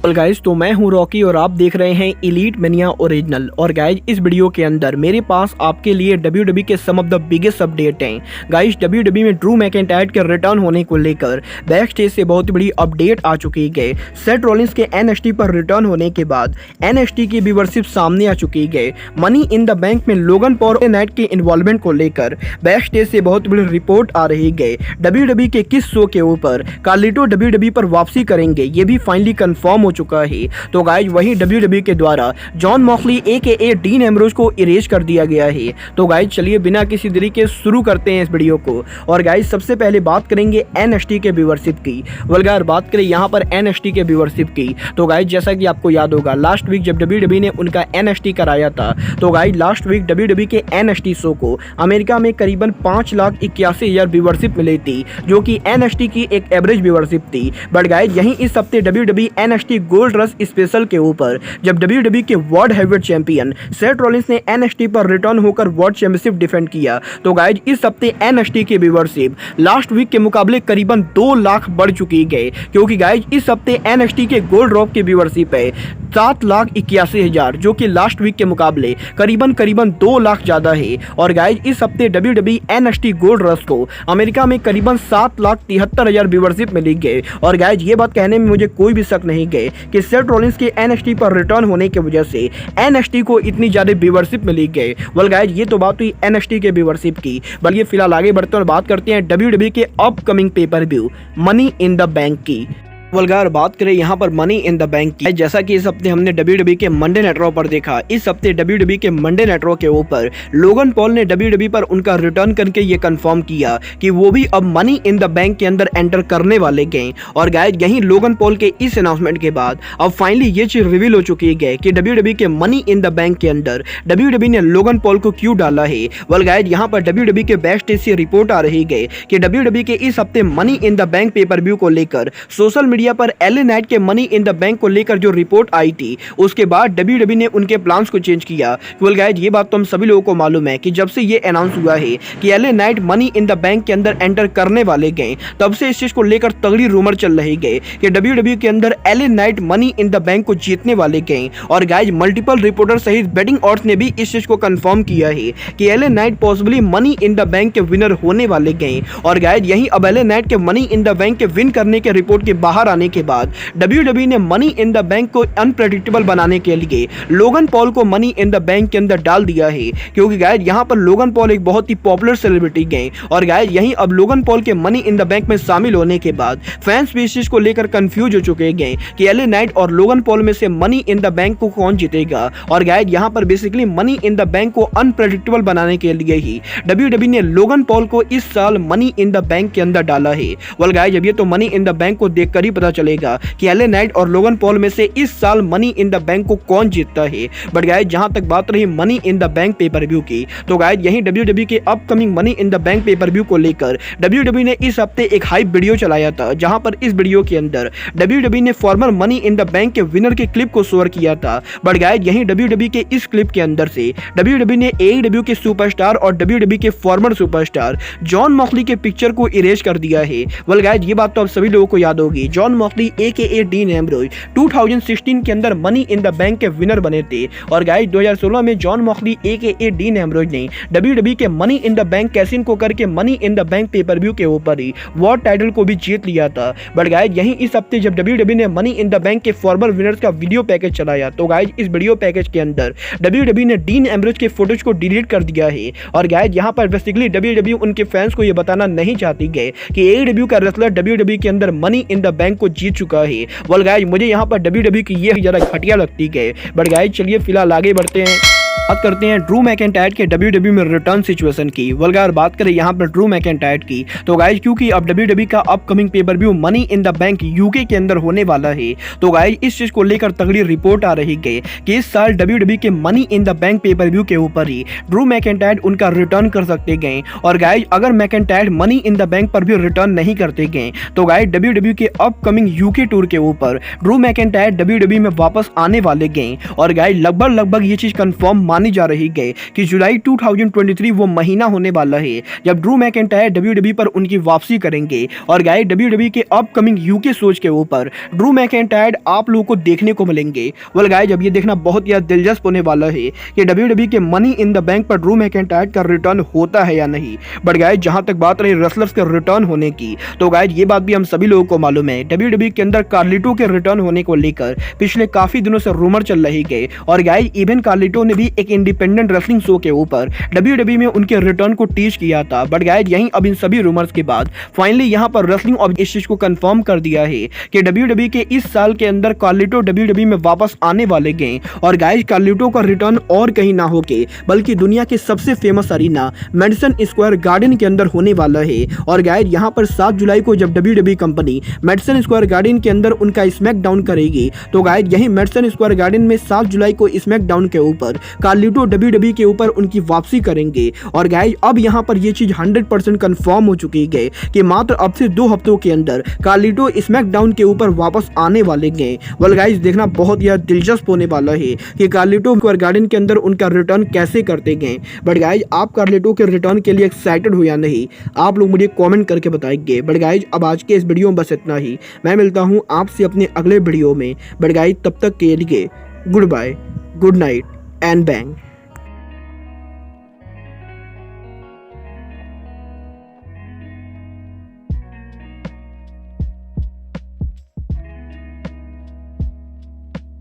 और गाइज तो मैं हूं रॉकी और आप देख रहे हैं एलीट मैनिया ओरिजिनल। और गाइज इस वीडियो के अंदर मेरे पास आपके लिए WWE के सम ऑफ द बिगेस्ट अपडेट हैं। गाइज WWE में ड्रू मैकिंटायर के रिटर्न होने को लेकर बैक स्टेज से बहुत बड़ी अपडेट आ चुकी है। सेथ रॉलिंस के NXT पर रिटर्न होने के बाद NXT की व्यूअरशिप सामने आ चुकी है। मनी इन द बैंक में लोगन पॉल और नाइट के इन्वॉल्वमेंट को लेकर बैक स्टेज से बहुत बड़ी रिपोर्ट आ रही है। WWE के किस शो के ऊपर कार्लिटो WWE पर वापसी करेंगे ये भी फाइनली कंफर्म हो चुका है। तो गाइज वही WWE के द्वारा John Moxley AKA Dean Ambrose को इरेज कर दिया गया है। तो गाइज चलिए बिना किसी देरी के शुरू करते हैं इस वीडियो को। और गाइज सबसे पहले बात करेंगे NXT के व्यूअरशिप की। वल्गार बात करें यहाँ पर NXT के व्यूअरशिप की तो गाइज जैसा कि आपको याद होगा लास्ट वीक जब WWE ने उनका NXT कराया था तो गाइज लास्ट वीक WWE के NXT शो को अमेरिका में करीबन 5,81,000 व्यूअरशिप मिली थी, जो कि NXT की एक एवरेज व्यूअरशिप थी। बट गाइज यहीं इस हफ्ते WWE NXT gold rush special के ऊपर जब WWE के world heavyweight champion Seth Rollins ने NXT पर रिटर्न होकर वर्ल्ड चैंपियनशिप डिफेंड किया तो गाइज इस हफ्ते NXT की व्यूअरशिप लास्ट वीक के मुकाबले करीबन 2 लाख बढ़ चुकी है, क्योंकि गाइज इस हफ्ते NXT के गोल्ड ड्रॉप की व्यूअरशिप है 7,81,000, जो कि लास्ट वीक के मुकाबले करीबन 2 लाख ज्यादा है। और गाइज इस हफ्ते WWE NXT गोल्ड रश को अमेरिका में करीबन 7,73,000 व्यूअरशिप मिली है। और गाइज ये बात कहने में मुझे कोई भी शक नहीं है कि सेथ रॉलिंस के NXT पर रिटर्न होने की वजह से NXT को इतनी ज्यादा व्यूअरशिप मिली है। वेल गाइज ये तो बात हुई NXT के व्यूअरशिप की। बल्कि फिलहाल आगे बढ़ते हैं और बात करते हैं WWE के upcoming pay per view money in the bank की। वल्गार बात करें यहाँ पर मनी इन द बैंक की, जैसा कि इस हफ्ते हमने WWE के मंडे नाइट रॉ पर देखा, इस हफ्ते WWE के मंडे नाइट रॉ के ऊपर लोगन पॉल ने WWE पर उनका रिटर्न करके ये कंफर्म किया कि वो भी अब मनी इन द बैंक के अंदर एंटर करने वाले गए। और गाइस यहीं लोगन पॉल के इस अनाउंसमेंट के बाद अब फाइनली ये चीज रिवील हो चुकी है कि WWE के मनी इन द बैंक के अंदर WWE ने लोगन पॉल को क्यों डाला है। वेल गाइस यहाँ पर WWE के बैक स्टेज से रिपोर्ट आ रही है कि WWE के इस हफ्ते money in the bank pay per view को लेकर सोशल पर LA नाइट के मनी इन द बैंक को लेकर जो रिपोर्ट आई थी उसके बाद WWE ने उनके प्लान्स को चेंज किया। वेल गाइस ये बात तो हम सभी लोगों को मालूम है कि जब से ये अनाउंस हुआ है कि LA night money in the bank के अंदर एंटर करने वाले गए, तब से इस चीज को लेकर तगड़ी रूमर चल रही है कि WWE के अंदर LA night money in the bank को जीतने वाले गए। और गाइस मल्टीपल रिपोर्टर सहित बेटिंग ऑड्स ने भी इस चीज को कंफर्म किया है कि LA night possibly money in the bank के विनर होने वाले गए। और गाइस यही अब LA नाइट के मनी इन द बैंक के विन करने के रिपोर्ट के बाहर आने के बाद WWE ने मनी इन द बैंक को अनप्रेडिक्टेबल बनाने के लिए लोगन पॉल को मनी इन द बैंक के अंदर डाल दिया है, क्योंकि गाइस यहां पर लोगन पॉल एक बहुत ही पॉपुलर सेलिब्रिटी गए। और गाइस यहीं अब लोगन पॉल के मनी इन द बैंक में शामिल होने के बाद फैंस भी इस चीज को लेकर कंफ्यूज हो चुके हैं कि LA नाइट और लोगन पॉल में से मनी इन द बैंक को कौन जीतेगा। और गाइस यहां पर basically money in the bank को अनप्रेडिक्टेबल बनाने के लिए ही WWE ने लोगन पॉल को इस साल मनी इन द बैंक के अंदर डाला है। वेल गाइस अब ये तो मनी इन द बैंक को देखकर ही पता चलेगा कि LA नाइट और लोगन पॉल में से इस साल मनी इन द बैंक को कौन जीतता है। बट गाइस जहां तक बात रही money in the bank pay per view की तो गाइस यहीं WWE के upcoming money in the bank pay per view को लेकर WWE ने इस हफ्ते एक हाइप वीडियो चलाया था, जहां पर इस वीडियो के अंदर WWE ने farmer money in the bank के विनर के क्लिप को शेयर किया था। बट गाइस यहीं WWE के इस क्लिप के अंदर से WWE ने AEW के सुपरस्टार और WWE के फॉर्मर सुपरस्टार जॉन मॉक्सली के पिक्चर को इरेज कर दिया है। वेल गाइस ये बात तो आप सभी लोगों को याद होगी, John Moxley AKA Dean Ambrose 2016 के अंदर मनी इन द बैंक के विनर बने थे। और गाइस 2016 में John Moxley AKA Dean Ambrose ने WWE के money in the bank cash in को करके money in the bank pay per view के ऊपर ही वर्ल्ड टाइटल को भी जीत लिया था। बट गाइस यहीं इस हफ्ते जब WWE ने मनी इन द बैंक के फॉर्मर विनर्स का वीडियो पैकेज चलाया तो गाइस इस वीडियो पैकेज के अंदर WWE ने डीन एम्ब्रोज के फोटोज को डिलीट कर दिया है। और गाइस यहाँ पर बेसिकली WWE उनके फैंस को यह बताना नहीं चाहती है कि AEW का रेसलर WWE के अंदर मनी इन द बैंक को जीत चुका है। वेल गाइस मुझे यहाँ पर WWE की ये जरा घटिया लगती है। बट गाइस चलिए फिलहाल आगे बढ़ते हैं, बात करते हैं ड्रू मैकिंटायर के WWE में रिटर्न सिचुएशन की। वल्गार बात करें यहाँ पर ड्रू मैकिंटायर की तो गाइस क्योंकि अब WWE का upcoming pay per view money in the bank UK के अंदर होने वाला है तो गाइस इस चीज को लेकर तगड़ी रिपोर्ट आ रही है कि इस साल WWE के money in the bank pay per view के ऊपर ही ड्रू मैकिंटायर उनका रिटर्न कर सकते गए। और गाइस अगर McIntyre money in the bank पर भी रिटर्न नहीं करते गए तो गाइस WWE के अपकमिंग UK टूर के ऊपर ड्रू मैकिंटायर WWE में वापस आने वाले गए। और गाइस लगभग ये चीज कंफर्म मानी जा रही है कि जुलाई 2023 वो महीना होने वाला है जब ड्रू मैकिंटायर WWE पर उनकी वापसी करेंगे। और गाइस WWE के अपकमिंग यूके शोज के ऊपर ड्रू मैकिंटायर आप लोगों को देखने को मिलेंगे। वेल गाइस अब ये देखना बहुत ही दिलचस्प होने वाला है कि WWE के मनी इन द बैंक पर ड्रू मैकिंटायर का रिटर्न होता है या नहीं। बट गाइस जहां तक बात रही रेसलर्स के रिटर्न होने की, तो गाइस ये बात भी हम सभी लोगों को मालूम है WWE के अंदर कार्लिटो के रिटर्न होने को लेकर पिछले काफी दिनों से रूमर चल रही है। और गाइस इवन कार्लिटो ने भी एक इंडिपेंडेंट रेसलिंग शो के ऊपर WWE में उनके रिटर्न को टीच किया था। बट गाइस यहीं अब इन सभी रूमर्स के बाद फाइनली यहां पर रेसलिंग ऑफ इस चीज को कंफर्म कर दिया है कि WWE के इस साल के अंदर कार्लिटो WWE में वापस आने वाले हैं। और गाइस कार्लिटो का रिटर्न और कहीं ना होके बल्कि दुनिया के सबसे famous arena Madison Square Garden के अंदर होने वाला है। और गाइस यहां पर 7 जुलाई को जब WWE company medicine Square Garden के अंदर उनका स्मैकडाउन करेगी, तो गाइस यही मैडिसन स्क्वायर गार्डन में 7 जुलाई को स्मैकडाउन के ऊपर कार्लिटो WWE के ऊपर उनकी वापसी करेंगे। और गाइस अब यहां पर यह चीज 100% कंफर्म हो चुकी है कि मात्र अब से 2 हफ्तों के अंदर कार्लिटो स्मैकडाउन के ऊपर वापस आने वाले हैं। वेल गाइस देखना बहुत ही दिलचस्प होने वाला है कि कार्लिटो स्क्वायर गार्डन के अंदर उनका रिटर्न कैसे करते हैं। बट गाइस आप कार्लिटो के रिटर्न के लिए एक्साइटेड हो या नहीं, आप लोग मुझे कमेंट करके बताएंगे। बट गाइस अब आज के इस वीडियो में बस इतना ही। मैं मिलता हूं आपसे अपने अगले वीडियो में। बट गाइस तब तक के लिए goodbye, good night and bang.